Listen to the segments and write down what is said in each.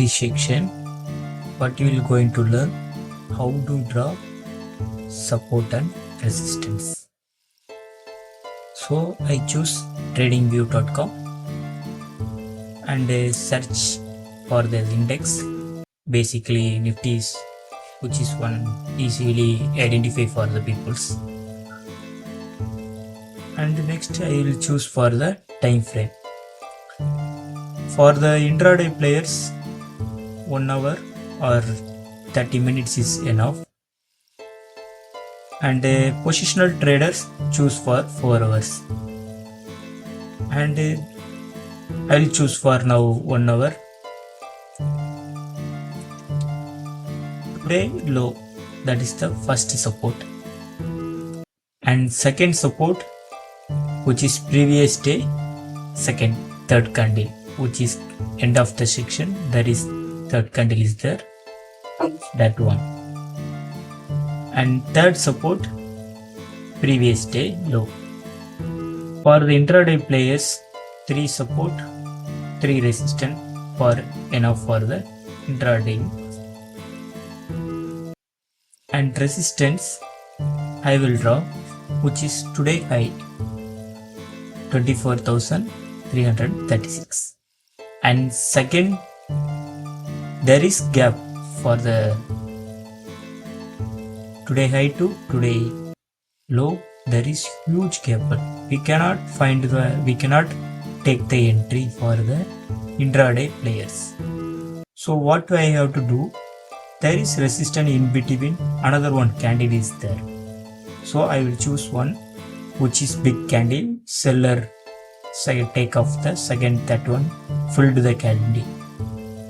this section, what you will going to learn how to draw support and resistance. So I choose tradingview.com and search for the index. Basically Nifty is, which is one easily identify for the peoples. And next I will choose for the time frame. For the intraday players, 1 hour or 30 minutes is enough. And positional traders choose for 4 hours. And I will choose for now 1 hour. Today low, that is the first support. And second support, which is previous day, second, third candle, which is end of the section, that is third candle is there, that one. And third support, previous day low. For the intraday players, 3 support, 3 resistance for enough for the intraday. And resistance I will draw, which is today high 24,336. And second, there is gap for the today high to today low. There is huge gap, but we cannot take the entry for the intraday players. So what do I have to do? There is resistance in between, another one candle is there. So I will choose one which is big candle, seller take off the second, that one filled the candle.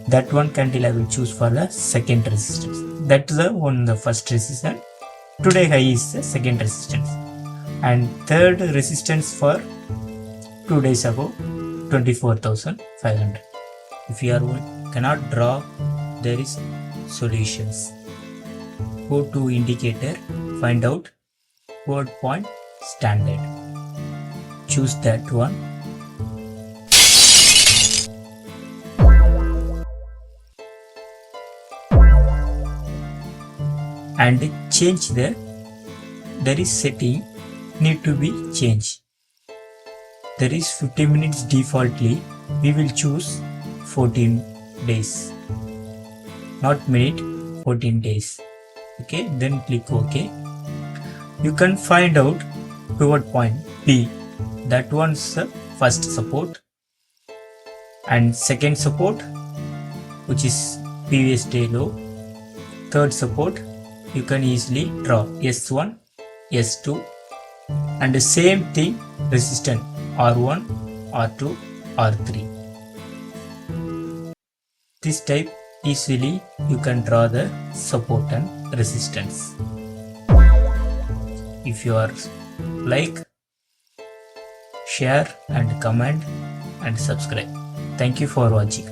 That one candle I will choose for the second resistance. That is the one, the first resistance. Today high is the second resistance. And third resistance for 2 days ago, 24,500. If you are cannot draw, there is solutions. Go to indicator, find out word point standard. Choose that one. And change there is setting need to be changed. There is 15 minutes defaultly. We will choose 14 days. Not minute, 14 days. Okay, then click OK. You can find out pivot point P. That one's the first support. And second support, which is previous day low. Third support, you can easily draw S1, S2. And the same thing, resistance R1, R2, R3. This type easily you can draw the support and resistance. If you are like, share and comment and subscribe. Thank you for watching.